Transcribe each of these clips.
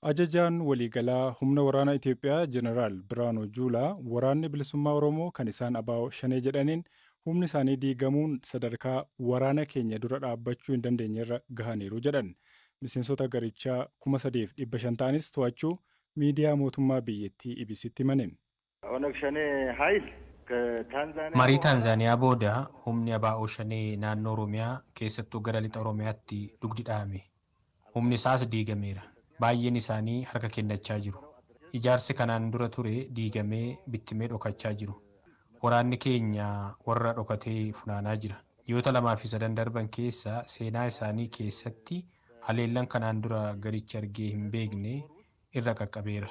Ajajaan waliigalaa humna waraanaa Itiyoophiyaa Jeneraal Biraanuu Juulaa waraanni bilisummaa Oromoo kan isaan ABO shanee jedhaniin humni isaanii diigamuun sadarkaa waraana keenya dura dhaabbachuu hin dandeenyerra gahaniiru jedhan. Miseensota garichaa 3,500 ta'anis to'achuu miidiyaa mootummaa biyyattii IBC'tti himaniin. Marii Taanzaaniyaa booda humni ABO shanee naannoo Oromiyaa keessattuu gara lixa Oromiyaatti dugdi dhaame. Humni isaas diigameera. Baay'een isaanii harka kennachaa jiru. Ijaarsi kanaan dura ture diigamee bittimee dhokachaa jiru. Waraanni keenya warra dhokatee funaanaa jira. Yoota 2-3 darban keessa seenaa isaanii keessatti haleellan kanaan dura garichi argee hin beekne irra qaqqabeera.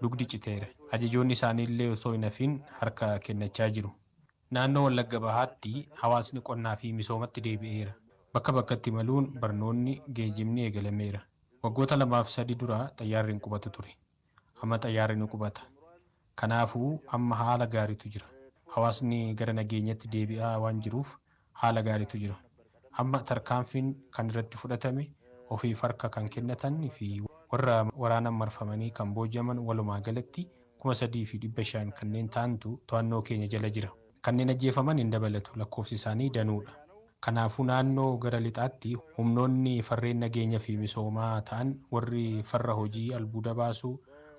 Dugdi citeera. Ajajoonni isaaniillee osoo hin hafin harka kennachaa jiru. Naannoo Wallagga Bahaatti hawaasni qonnaa fi misoomatti deebi'eera. Bakka bakkatti maluun barnoonni geejjibni eegalameera. Waggoota 2-3 dura xayyaarri hin qubatu ture. Amma xayyaarri ni qubata. Kanaafuu amma haala gaariitu jira. Hawaasni gara nageenyatti deebi'aa waan jiruuf haala gaariitu jira. Amma tarkaanfiin kan irratti fudhatame ofiif harka kan kennatanii fi warra waraanaan marfamanii kan booji'aman walumaa galatti 3,500 kanneen ta'antu to'annoo keenya jala jira. Kanneen ajjeefaman hin dabalatu, lakkoofsi isaanii danuudha. Kanaafuu naannoo gara lixaatti humnoonni farreen nageenya fi misoomaa ta'an warri farra hojii albuuda baasuu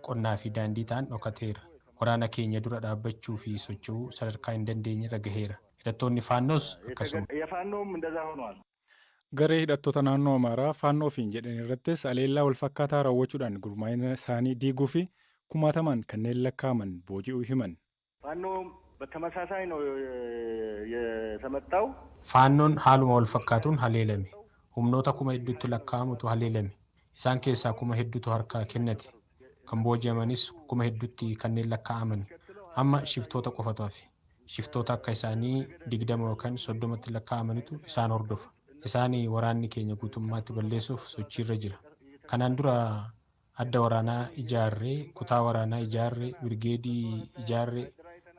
qonnaa fi daandii ta'an dhokateera. Waraana keenya dura dhaabbachuu fi socho'uu sadarkaa hin dandeenye irra gaheera. Hidhattoonni faannoos akkasuma. Garee hidhattoota naannoo Amaaraa faannoofiin jedhan irrattis haleellaa walfakkaataa raawwachuudhaan gurmaa'ina isaanii diiguu fi kumaataman kanneen lakkaa'aman booji'uu himan. በተመሳሳይ ነው የተመጣው ፋኖን haaluma wal fakkaatuun haleelame humnoota kuma hedduutti lakkaa'amutu haleelame isaan keessaa kuma hedduutu harka kennate kan booji'amanis kuma hedduutti kanneen lakkaa'aman amma shiftoota qofatu hafe shiftoota akka isaanii 20 yookaan 30tti lakkaa'amanitu isaan hordofa isaanii waraanni keenya guutummaatti balleessuuf sochiirra jira kanaan dura adda waraanaa ijaarree kutaa waraanaa ijaarree birgeedii ijaarree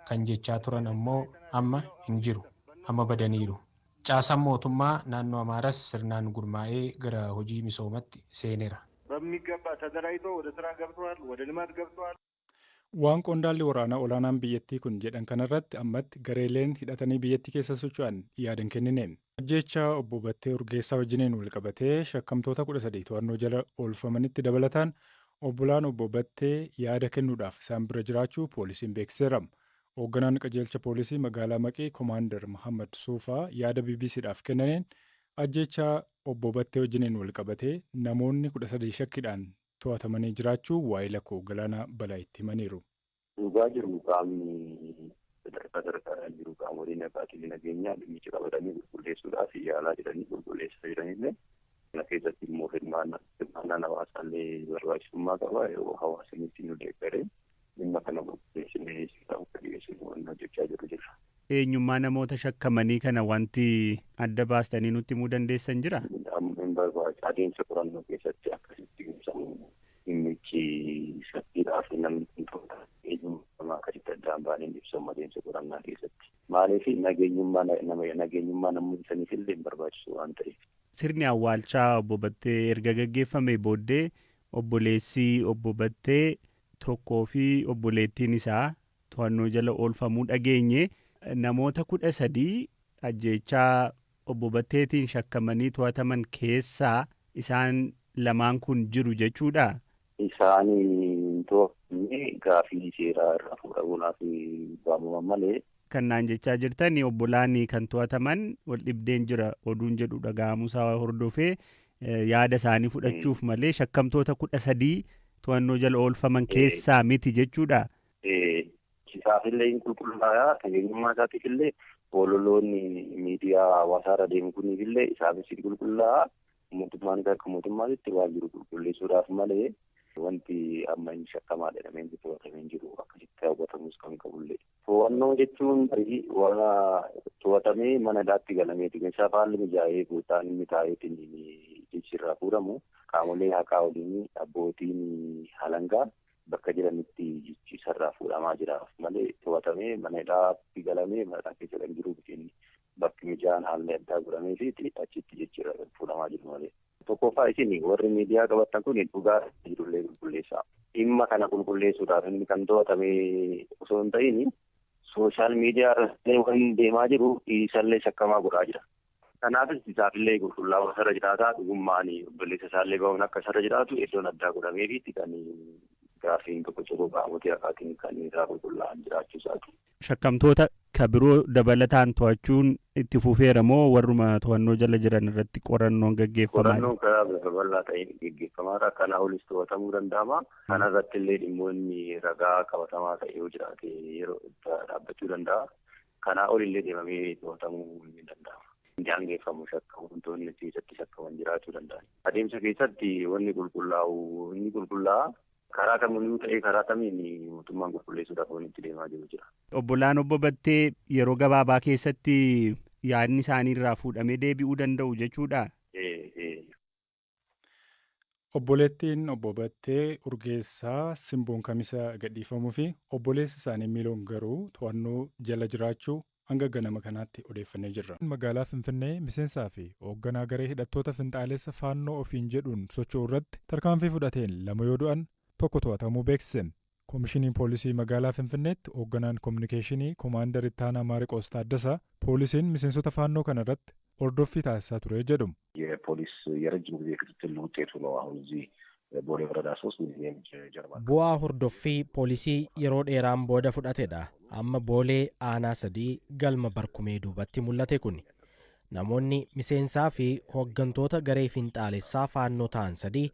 kan jechaa turan ammoo amma hin jiru amma badaniiru. Caasaan mootummaa naannoo Amaaraas sirnaan gurmaa'ee gara hojii misoomatti seeneera. በሚገባ ተደራጅቶ ወደ ስራ ገብተዋል ወደ ልማት ገብተዋል. Waan qondaalli waraanaa olaanaan biyyattii kun jedhan kanarratti ammatti gareeleen hidhatanii biyyattii keessa socho'an yaadan kennineen. Ajjeechaa obbo Battee Urgeessaa wajjiniin wal qabatee shakkamtoota 13 to'annoo jala oolfamanitti dabalataan obbolaan obbo Battee yaada kennuudhaaf isaan bira jiraachuu poolisiin beeksiseera. Hoogganaan qajeelcha poolisii magaalaa Maqii Komaander Muhammad Suufaa yaada BBCdhaaf kennaniin ajjeechaa obbo Battee wajjiniin wal qabatee namoonni 13 shakkiidhaan to'atamanii jiraachuu waa'ee lakkoo Galaanaa Balaayitti himaniiru. Dhugaa jiru qaamni sadarkaa jiru qaamoleen abbaatii nageenyaa dhimmicha qabatanii qulqulleessuudhaaf yaalaa jedhanii qulqulleessaa jiranillee kana keessatti immoo hirmaannaan hawaasaallee barbaachisummaa qaba yoo hawaasni ittiin nu deeggaree dhimma kana qulqulleessinee hojjechaa jira. Eenyummaa namoota shakkamanii kana wanti adda baastanii nutti himuu dandeessan jira? Adeemsa qorannoo keessatti akkasitti ibsamu dhimmichi shakkiidhaaf namni kun eenyummaa akkasitti addaan baaneen ibsamu adeemsa qorannaa keessatti. Maaliif nageenyummaa namoota saniif illee hin barbaachisu waan ta'eef. Sirni awwaalchaa obbo Battee erga gaggeeffame booddee obboleessi obbo Battee tokkoo fi obboleettiin isaa to'annoo jala oolfamuu dhageenye namoota 13 ajjeechaa obbo Batteetiin shakkamanii to'ataman keessaa isaan lamaan kun jiru jechuudha. Isaanii to'annee gaafii seeraa irraa fuudhamuudhaaf waamaman malee. Kannaan jechaa jirtan obbolaanii kan to'ataman wal dhibdeen jira oduun jedhu dhaga'amuusaa hordofee yaada isaanii fudhachuuf malee shakkamtoota 13 to'annoo jala oolfaman keessaa miti jechuudha. Isaafillee hin qulqullaa'aa nageenyummaa isaatiif illee ololoonni miidiyaa hawaasaarra deemu kuniifillee isaafis hin qulqullaa'aa mootummaan akka mootummaatitti waan jiru qulqulleessuudhaaf malee wanti amma hin shakkamaa jedhamee to'atamee jiru akkasitti raawwatamus kan qabullee. To'annoo jechuun waan to'atamee mana hidhaatti galameeti. Meeshaa haalli mijaa'ee guutaan inni taa'eetiin jechirraa fuudhamu qaamolee haqaa waliin abbootiin halangaa bakka jiranitti jechisarraa fuudhamaa jiraaf malee to'atamee mana hidhaatti galamee mana hidhaa keessa kan jiru bakki mijaan haalli addaa godhamee fi achitti jechirra fuudhamaa jiru malee. Tokkoffaa isin warri miidiyaa qabattan kun dhugaa jirullee qulqulleessa. dhimma kana qulqulleessuudhaaf inni kan to'atame osoo hin ta'in sooshaal miidiyaa irratti waan deemaa jiru isallee shakkamaa godhaa jira. Kanaafis isaafillee qulqullaa'uu sarara jiraataa dhugummaan obboleessa isaallee bahuun akka sarara jiraatu iddoon addaa godhameefiitti kan gaafiin tokko tokko qaamotii akkaatiin kan irraa qulqullaa'an jiraachuu isaati. Shakkamtoota kabiroo dabalataan to'achuun itti fufeera moo warruma to'annoo jala jiran irratti qorannoon gaggeeffamaa? Qorannoon karaa bal'aa ta'een gaggeeffamaadha. Kana olis to'atamuu danda'ama. Kana irratti illee dhimmoonni ragaa qabatamaa ta'e yoo jiraate yeroo dhaabbachuu danda'a. Kanaa olillee deemamee to'atamuu ni danda'ama. Daangeffamu wantoonni keessatti shakkaman jiraachuu danda'an. Adeemsa keessatti wanni qulqullaa'a. Karaa kamiyyuu ta'ee karaa kamiin mootummaan qulqulleessuudhaaf waan itti deemaa jiru jira. Obbolaan Obbo Battee yeroo gabaabaa keessatti yaadni isaanii irraa fuudhamee deebi'uu danda'u jechuudha. Obboleettiin Obbo Battee Urgeessaa Simboon Kamisa gadhiifamuu fi obboleessi isaanii Miiloon garuu to'annoo jala jiraachuu hanga ganama kanaatti odeeffannee jirra. Magaalaa Finfinnee miseensaa fi hoogganaa garee hidhattoota finxaalessa faannoo ofiin jedhuun socho'u irratti tarkaanfii fudhateen 2 yoo du'an tokko to'atamuu beeksisan. Koomishiniin poolisii magaalaa Finfinneetti hoogganaan koominikeeshinii Koomaandar Ittaanaa Maariqoos Taaddasaa poolisiin miseensota faannoo kana irratti hordoffii taasisaa ture jedhu. የፖሊስ የረጅም ጊዜ ክትትል ውጤቱ ነው። አሁን እዚህ ቦሌ ወረዳ 3 ሚሊዮን ጀርባ bu'aa hordoffii poolisii yeroo dheeraan booda fudhatedha. Amma boolee aanaa 3 galma barkumee duubatti mul'ate kun namoonni miseensaa fi hooggantoota garee finxaalessaa faannoo ta'an 3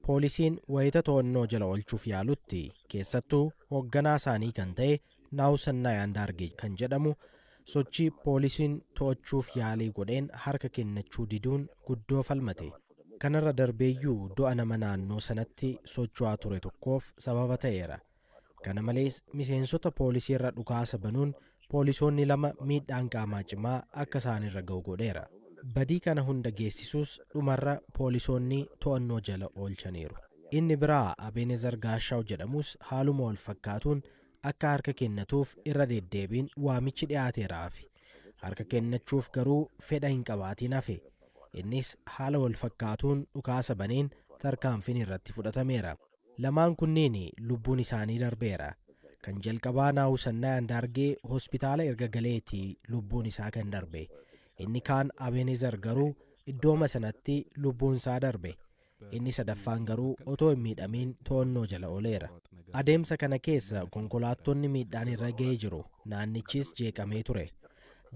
poolisiin wayita to'annoo jala oolchuuf yaalutti keessattuu hoogganaa isaanii kan ta'e Naawusannaa Yaandaargee kan jedhamu sochii poolisiin to'achuuf yaalii godheen harka kennachuu diduun guddoo falmate. Kanarra darbeeyyuu du'a nama naannoo sanatti socho'aa ture tokkoof sababa ta'eera. Kana malees miseensota poolisii irra dhukaasa banuun poolisoonni 2 miidhaan qaamaa cimaa akka isaanirra ga'u godheera. Badii kana hunda geessisuus dhumarra poolisoonni to'annoo jala oolchaniiru. Inni biraa Abeenezar Gaashaw jedhamus haaluma wal fakkaatuun akka harka kennatuuf irra deddeebiin waamichi dhiyaateeraafi harka kennachuuf garuu fedha hin qabaatiin hafe. Innis haala wal fakkaatuun dhukaasa baneen tarkaanfiin irratti fudhatameera. Lamaan kunniin lubbuun isaanii darbeera. Kan jalqabaa Naawusannaa Yaandaargee hospitaala erga galeetii lubbuun isaa kan darbe. Inni kaan Abeenezar garuu iddooma sanatti lubbuun isaa darbe. Inni sadaffaan garuu otoo hin miidhamiin to'annoo jala ooleera. Adeemsa kana keessa konkolaattonni miidhaan irra ga'ee jiru. Naannichis jeeqamee ture.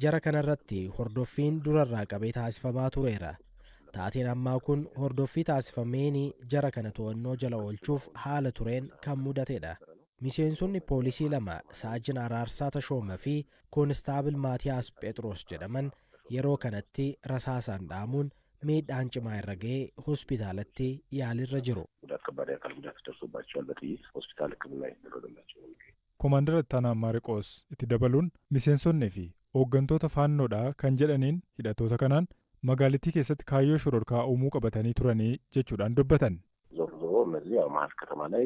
Jara kanarratti hordoffiin durarraa qabee taasifamaa tureera. Taateen ammaa kun hordoffii taasifameen jara kana to'annoo jala oolchuuf haala tureen kan mudatedha. Miseensonni poolisii 2 Saajin Araarsaa Tashooma fi Koonistaabil Maatiyaas Phexros jedhaman yeroo kanatti rasaasaan dhaamuun miidhaan cimaa irra ga'ee hospitaalatti yaalirra jiru. Koomaandar Ittaanaa Maariqoos itti dabaluun miseensonnii fi hooggantoota faannoodhaa kan jedhaniin hidhattoota kanaan magaalittii keessatti kaayyoo shororkaa uumuu qabatanii turanii jechuudhaan dubbatan. ዞሮ ዞሮ እነዚህ ያው መሀል ከተማ ላይ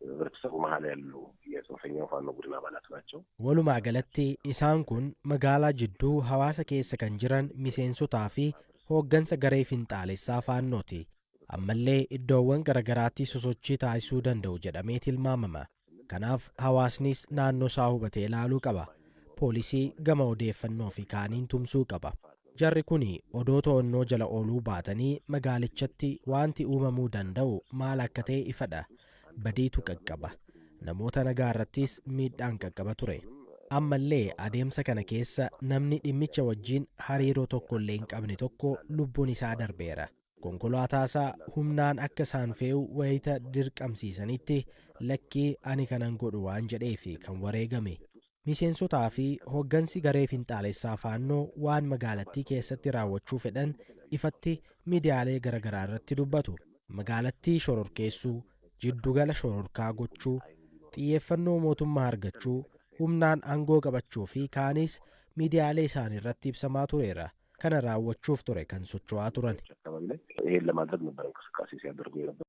ህብረተሰቡ መሀል ያሉ የጽንፈኛው ፋኖ ቡድን አባላት ናቸው። Walumaa galatti isaan kun magaalaa jidduu hawaasa keessa kan jiran miseensotaa fi hooggansa garee finxaalessaa faannooti. Ammallee iddoowwan garagaraatti sosochii taasisuu danda'u jedhamee tilmaamama. Kanaaf hawaasnis naannoo isaa hubatee ilaaluu qaba. Poolisii gama odeeffannoo fi kaaniin tumsuu qaba. Jarri kun odoo to'annoo jala ooluu baatanii magaalichatti wanti uumamuu danda'u maal akka ta'e ifadha. Badiitu qaqqaba. Namoota nagaa irrattis miidhaan qaqqaba ture. Ammallee adeemsa kana keessa namni dhimmicha wajjin hariiroo tokkollee hin qabne tokko lubbuun isaa darbeera. Konkolaataasaa humnaan akka isaan fe'u wayita dirqamsiisanitti lakkii ani kanan godhu waan jedheefi kan wareegame. Miseensotaa fi hooggansi garee finxaalessaa faannoo waan magaalattii keessatti raawwachuu fedhan ifatti miidiyaalee garagaraa irratti dubbatu. Magaalattii shororkeessuu, jiddugala shororkaa gochuu, xiyyeeffannoo mootummaa argachuu, humnaan aangoo qabachuu fi kaanis miidiyaalee isaanii irratti ibsamaa tureera. Kana raawwachuuf ture kan socho'aa turan. ይሄን ለማድረግ ነበር እንቅስቃሴ ሲያደርጉ የነበረው።